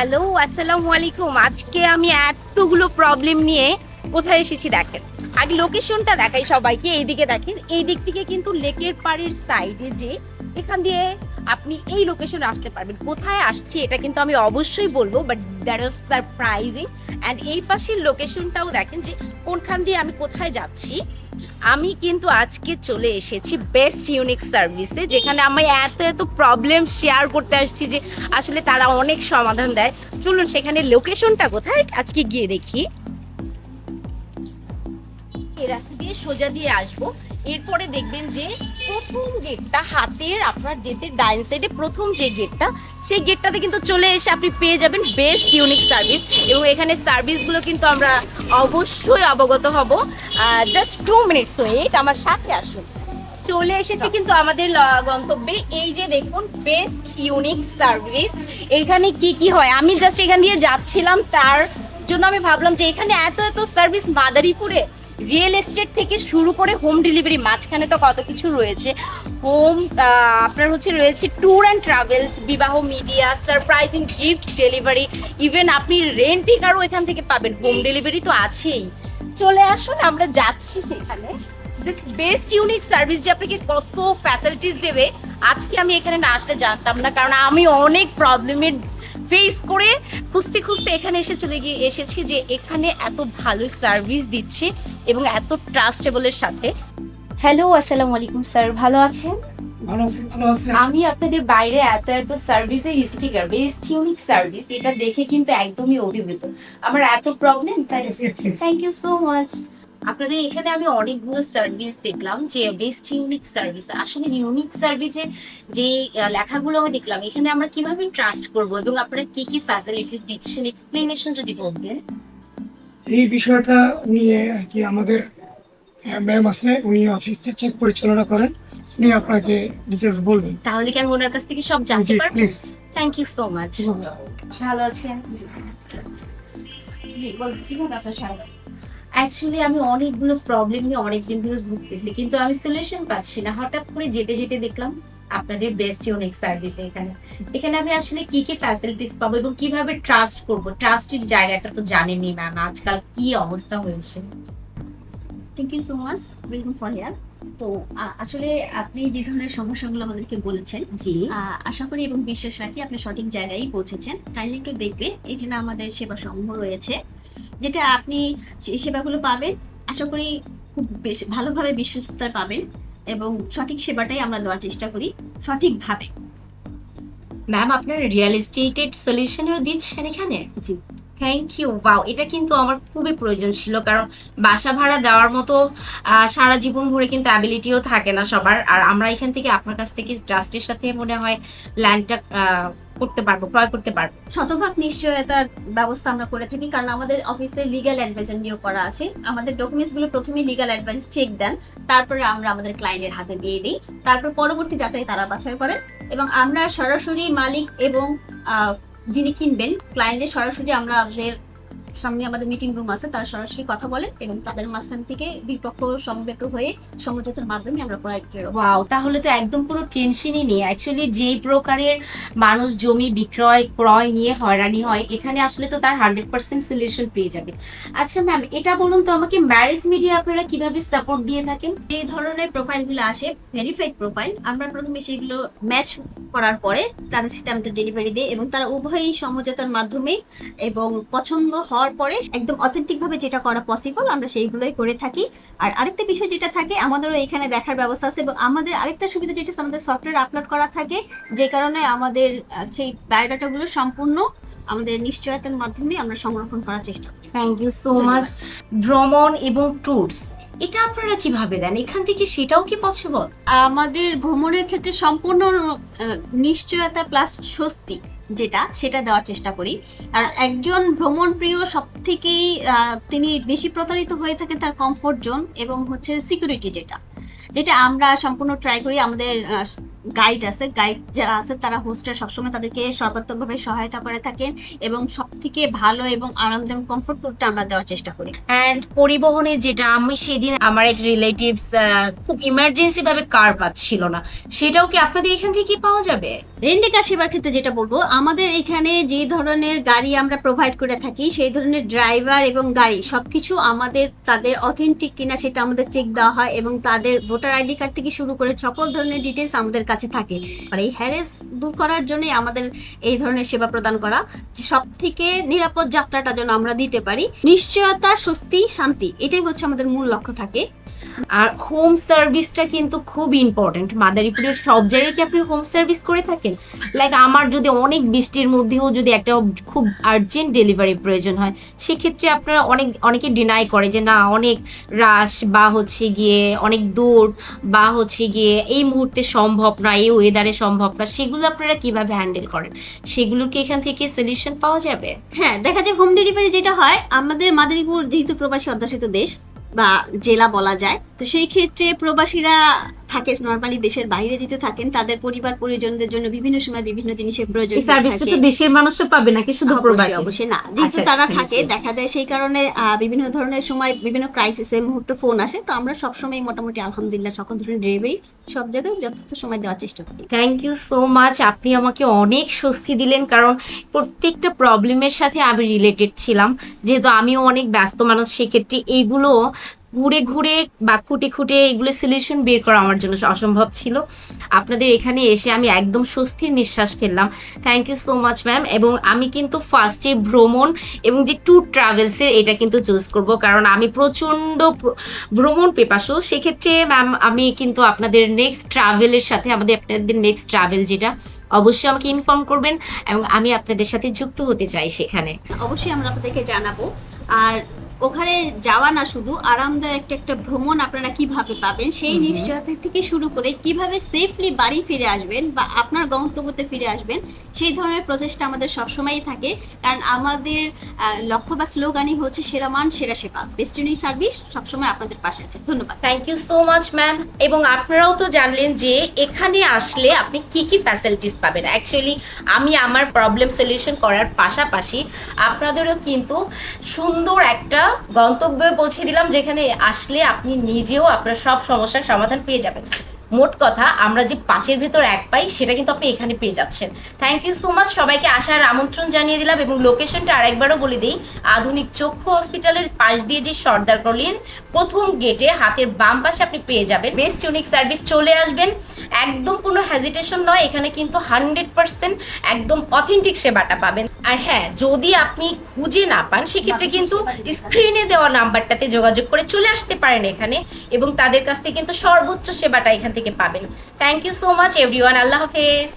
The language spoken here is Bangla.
হ্যালো, আসসালামু আলাইকুম। আজকে আমি এতগুলো প্রবলেম নিয়ে কোথায় এসেছি দেখেন। আগে লোকেশনটা দেখাই সবাইকে। এইদিকে দেখেন, এই দিক থেকে কিন্তু লেকের পাড়ের সাইডে যে এখান দিয়ে আপনি এই লোকেশনে আসতে পারবেন। কোথায় আসছি এটা কিন্তু আমি অবশ্যই বলবো, but that was surprising. And এই পাশের লোকেশনটাও দেখেন যে কোনখান দিয়ে আমি কোথায় যাচ্ছি। আমি কিন্তু আজকে চলে এসেছি বেস্ট ইউনিক সার্ভিসে, যেখানে আমি এত এত প্রবলেম শেয়ার করতে আসছি যে আসলে তারা অনেক সমাধান দেয়। চলুন সেখানে লোকেশনটা কোথায় আজকে গিয়ে দেখি। এই রাস্তা দিয়ে সোজা দিয়ে আসবো, এরপরে দেখবেন যে প্রথম গেটটা হাতের আপনার যেতে ডাইন সাইডে প্রথম যে গেটটা, সেই গেটটাতে কিন্তু চলে এসে আপনি পেয়ে যাবেন বেস্ট ইউনিক সার্ভিস। এবং এখানে সার্ভিসগুলো কিন্তু আমরা অবশ্যই অবগত হব। জাস্ট 2 মিনিটস ওয়েট, আমার সাথে আসুন। চলে এসেছি কিন্তু আমাদের গন্তব্যে। এই যে দেখুন বেস্ট ইউনিক সার্ভিস। এখানে কি কি হয়, আমি জাস্ট এখান দিয়ে যাচ্ছিলাম, তার জন্য আমি ভাবলাম যে এখানে এত এত সার্ভিস মাদারীপুরে রিয়েল এস্টেট থেকে শুরু করে হোম ডেলিভারি, মাঝখানে তো কত কিছু রয়েছে। হোম আপনার রয়েছে ট্যুর অ্যান্ড ট্রাভেলস, বিবাহ, media, surprising gift delivery, even আপনি রেন্টি কারও এখান থেকে পাবেন, হোম ডেলিভারি তো আছেই। চলে আসুন, আমরা যাচ্ছি সেখানে। বেস্ট ইউনিক সার্ভিস যে আপনাকে কত ফ্যাসিলিটিস দেবে আজকে আমি এখানে না আসলে জানতাম না, কারণ আমি অনেক প্রবলেমের ফেস করে খুঁজতে খুঁজতে এখানে এসেছি যে এখানে এত ভালো সার্ভিস দিচ্ছে এবং এত ট্রাস্টেবলের সাথে। হ্যালো, আসসালামু আলাইকুম স্যার, ভালো আছেন? আমি আপনাদের বাইরে এত এত সার্ভিসের স্টিকার বেস্ট ইউনিক সার্ভিস, এটা দেখে কিন্তু একদমই অভিভূত। আমার এত problem, thank you so much. আপনাদের এখানে আমি অনেকগুলো সার্ভিস দেখলাম যে বেস্ট ইউনিক সার্ভিস। আসলে ইউনিক সার্ভিসে যে লেখাগুলো আমি দেখলাম, এখানে আমরা কিভাবে ট্রাস্ট করব এবং আপনারা কি কি ফ্যাসিলিটিস দিচ্ছেন, এক্সপ্লেনেশন যদি বলতেন। এই বিষয়টা নিয়ে আর কি আমাদের ম্যাম আছে, উনি অফিসটা চেক পরিচালনা করেন, উনি আপনাকে ডিটেলস বলবেন। তাহলে কি আমি ওনার কাছ থেকে সব জানতে পারবো? Please. Thank you so much. ভালো আছেন? জি বলুন, কি ব্যাপার স্যার? অ্যাকচুয়ালি আমি অনেকগুলো প্রবলেম নিয়ে অনেকদিন ধরে ভুগতেছি, কিন্তু আমি সলিউশন পাচ্ছি না। হঠাৎ করে যেতে যেতে দেখলাম আপনাদের বেস্ট ইউনিক সার্ভিস। এখানে আমি আসলে কি কি ফ্যাসিলিটিস পাবো এবং কিভাবে ট্রাস্ট করব? ট্রাস্টের জায়গাটা তো জানেনই ম্যাম, আজকাল কি অবস্থা হয়েছে। Thank you so much, welcome for here. তো আসলে আপনি যে ধরনের সমস্যাগুলো আমাদেরকে বলেছেন, জি আশা করি এবং বিশ্বাস রাখি আপনি সঠিক জায়গায় পৌঁছেছেন। কাইন্ডলি একটু দেখবে, এখানে আমাদের সেবা সমূহ রয়েছে, যেটা আপনি সেই সেবাগুলো পাবেন। আশা করি খুব বেশ ভালোভাবে বিশ্বস্ততা পাবেন এবং সঠিক সেবাটাই আমরা দেওয়ার চেষ্টা করি সঠিকভাবে। ম্যাম, আপনার রিয়েল এস্টেটেড সলিউশনও দিচ্ছেন এখানে? জি। থ্যাংক ইউ, ওয়াও, এটা কিন্তু আমার খুবই প্রয়োজন ছিল, কারণ বাসা ভাড়া দেওয়ার মতো সারা জীবন ভরে কিন্তু অ্যাবিলিটিও থাকে না সবার। আর আমরা এখান থেকে আপনার কাছ থেকে ট্রাস্টের সাথে মনে হয় ল্যান্ডটা করতে পারবো, ক্রয় করতে পারবো। শতভাগ নিশ্চয়তার ব্যবস্থা আমরা করে থাকি, কারণ আমাদের অফিসে লিগ্যাল অ্যাডভাইজার নিয়োগ করা আছে। আমাদের ডকুমেন্টস গুলো প্রথমে লিগ্যাল অ্যাডভাইস চেক দেন, তারপরে আমরা আমাদের ক্লায়েন্টের হাতে দিয়ে দিই, তারপর পরবর্তী যাচাই তারা বাছাই করেন এবং আমরা সরাসরি মালিক এবং যিনি কিনবেন ক্লায়েন্টের সরাসরি আমরা আমাদের সামনে আমাদের মিটিং রুম আছে, তারা সরাসরি কথা বলেন এবং তাদের মাঝখান থেকে দুই পক্ষ সমবেত হয়ে সমঝোতার মাধ্যমে আমরা ক্রয় করি। ওয়াও, তাহলে তো একদম কোনো টেনশনই নেই। অ্যাকচুয়ালি যেই প্রকারের মানুষ জমি বিক্রয় ক্রয় নিয়ে হয়রানি হয়, এখানে আসলে তো তার 100% সলিউশন পেয়ে যাবে। আচ্ছা ম্যাম, এটা বলুন তো আমাকে, ম্যারেজ মিডিয়া আপনারা কিভাবে সাপোর্ট দিয়ে থাকেন? এই ধরনের প্রোফাইলগুলো আসে ভেরিফাইড প্রোফাইল, আমরা প্রথমে সেগুলো ম্যাচ করার পরে তাদের সেটা আমাদের ডেলিভারি দিই এবং তারা উভয়ই সমঝোতার মাধ্যমে এবং পছন্দ হওয়ার পরে একদম অথেন্টিক ভাবে যেটা করা পসিবল আমরা সেইগুলোই করে থাকি। আর আরেকটা বিষয় যেটা থাকে, আমাদেরও এখানে দেখার ব্যবস্থা আছে এবং আমাদের আরেকটা সুবিধা যেটা আমাদের সফটওয়্যার আপলোড করা থাকে, যে কারণে আমাদের সেই বায়োডাটাগুলো সম্পূর্ণ আমাদের নিশ্চয়তার মাধ্যমে আমরা সংরক্ষণ করার চেষ্টা করি। Thank you so much. ভ্রমণ এবং ট্যুরস এটা আপনারা কিভাবে দেন এখান থেকে, সেটাও কি পসিবল? আমাদের ভ্রমণের ক্ষেত্রে সম্পূর্ণ নিশ্চয়তা প্লাস স্বস্তি যেটা সেটা দেওয়ার চেষ্টা করি। আর একজন ভ্রমণ প্রিয় সব থেকেই তিনি বেশি প্রতারিত হয়ে থাকেন তার কমফোর্ট জোন এবং হচ্ছে সিকিউরিটি, যেটা আমরা সম্পূর্ণ ট্রাই করি। আমাদের গাইড যারা আছে তারা হোস্টেল সবসময় তাদেরকে সর্বাত্মকভাবে সহায়তা করে থাকেন এবং সব থেকে ভালো এবং আরামদায়ক কমফোর্টটা আমরা দেওয়ার চেষ্টা করি। অ্যান্ড পরিবহনের যেটা, আমি সেদিন আমার এক রিলেটিভস খুব ইমার্জেন্সি ভাবে কার পাচ্ছিল না, সেটাও কি আপনাদের এখান থেকে পাওয়া যাবে? রেন্টে কার সেবার ক্ষেত্রে যেটা বলবো, আমাদের এখানে যে ধরনের গাড়ি আমরা প্রোভাইড করে থাকি সেই ধরনের ড্রাইভার এবং গাড়ি সবকিছু আমাদের তাদের অথেন্টিক কিনা সেটা আমাদের চেক দেওয়া হয়, এবং তাদের ভোটার আইডি কার্ড থেকে শুরু করে সকল ধরনের ডিটেলস আমাদের কাছে থাকে। আর এই হ্যারেস দূর করার জন্যই আমাদের এই ধরনের সেবা প্রদান করা, যে সব থেকে নিরাপদ যাত্রাটা যেন আমরা দিতে পারি। নিশ্চয়তা, স্বস্তি, শান্তি, এটাই হচ্ছে আমাদের মূল লক্ষ্য থাকে। আর হোম সার্ভিসটা কিন্তু খুব ইম্পর্টেন্ট। মাদারীপুরের সব জায়গায় কি আপনি হোম সার্ভিস করে থাকেন? লাইক আমার যদি অনেক বৃষ্টির মধ্যেও যদি একটা খুব আর্জেন্ট ডেলিভারি প্রয়োজন হয়, সেক্ষেত্রে আপনারা অনেকে ডিনাই করে যে না অনেক রাশ বা হচ্ছে গিয়ে অনেক দূর বা হচ্ছে গিয়ে এই মুহূর্তে সম্ভব না, এই ওয়েদারে সম্ভব না, সেগুলো আপনারা কিভাবে হ্যান্ডেল করেন? সেগুলো কি এখান থেকে সলিউশন পাওয়া যাবে? হ্যাঁ, দেখা যায় হোম ডেলিভারি যেটা হয়, আমাদের মাদারীপুর যেহেতু প্রবাসী অধ্যুষিত দেশ বা জেলা বলা যায়, তো সেই ক্ষেত্রে প্রবাসীরা থাকে নরমালি দেশের বাইরে যেতে থাকেন, তাদের পরিবার পরিজনদের জন্য বিভিন্ন সময় বিভিন্ন জিনিসের প্রয়োজন এই সার্ভিসটা থাকে। তো দেশের মানুষও পাবে নাকি শুধু প্রবাসী? অবশ্যই না, যেহেতু আচ্ছা, তারা thank থাকে, you. দেখা যায় সেই কারণে বিভিন্ন ধরনের সময় বিভিন্ন ক্রাইসিসের মুহূর্তে ফোন আসে, তো আমরা সবসময় মোটামুটি আলহামদুলিল্লাহ সকল ধরনের ডেলিভারি সব জায়গায় যথাযথ সময় দেওয়ার চেষ্টা করি। Thank you so much. আপনি আমাকে অনেক স্বস্তি দিলেন, কারণ প্রত্যেকটা প্রবলেমের সাথে আমি রিলেটেড ছিলাম। যেহেতু আমিও অনেক ব্যস্ত মানুষ, সেক্ষেত্রে এইগুলো ঘুরে ঘুরে বা খুঁটে খুঁটে এগুলো সলিউশন বের করা আমার জন্য অসম্ভব ছিল। আপনাদের এখানে এসে আমি একদম স্বস্তির নিঃশ্বাস ফেললাম। Thank you so much ma'am. এবং আমি কিন্তু ফার্স্টে ভ্রমণ এবং যে ট্যুর ট্রাভেলসের এটা কিন্তু চুজ করব, কারণ আমি প্রচণ্ড ভ্রমণ পেপাসু। সেক্ষেত্রে ম্যাম আমি কিন্তু আপনাদের নেক্সট ট্রাভেলের সাথে আপনাদের নেক্সট ট্রাভেল যেটা অবশ্যই আমাকে ইনফর্ম করবেন, এবং আমি আপনাদের সাথে যুক্ত হতে চাই সেখানে। অবশ্যই আমরা আপনাদেরকে জানাবো। আর ওখানে যাওয়া না, শুধু আরামদায়ক একটা ভ্রমণ আপনারা কিভাবে পাবেন সেই নিশ্চয়তা থেকে শুরু করে কিভাবে সেফলি বাড়ি ফিরে আসবেন বা আপনার গন্তব্যতে ফিরে আসবেন, সেই ধরনের প্রচেষ্টা আমাদের সবসময়ই থাকে। কারণ আমাদের লক্ষ্য বা স্লোগানই হচ্ছে সেরা মান সেরা সেবা, বেস্ট ইউনিক সার্ভিস সবসময় আপনাদের পাশে আছে। ধন্যবাদ। Thank you so much ma'am. এবং আপনারাও তো জানলেন যে এখানে আসলে আপনি কি কি ফ্যাসিলিটিস পাবেন। অ্যাকচুয়ালি আমি আমার প্রবলেম সলিউশন করার পাশাপাশি আপনাদেরও কিন্তু সুন্দর একটা গন্তব্যে পৌঁছে দিলাম, যেখানে আসলে আপনি নিজেও আপনার সব সমস্যার সমাধান পেয়ে যাবেন। মোট কথা আমরা যে 5-এর ভেতর 1 পাই, সেটা কিন্তু আপনি এখানে পেয়ে যাচ্ছেন। Thank you so much. সবাইকে আসার আমন্ত্রণ জানিয়ে দিলাম, এবং লোকেশনটা আরেকবারও বলে দিই। আধুনিক চক্ষু হসপিটালের পাশ দিয়ে যে সর্দার কলির প্রথম গেটে হাতের বাম পাশে আপনি পেয়ে যাবেন বেস্ট ইউনিক সার্ভিস। চলে আসবেন, একদম কোনো হেজিটেশন নয়, এখানে কিন্তু 100% একদম অথেন্টিক সেবাটা পাবেন। আর হ্যাঁ, যদি আপনি খুঁজে না পান, সেক্ষেত্রে কিন্তু স্ক্রিনে দেওয়া নাম্বারটাতে যোগাযোগ করে চলে আসতে পারেন এখানে, এবং তাদের কাছ থেকে কিন্তু সর্বোচ্চ সেবাটা এখান থেকে পাবেন। Thank you so much everyone. আল্লাহ হাফেজ।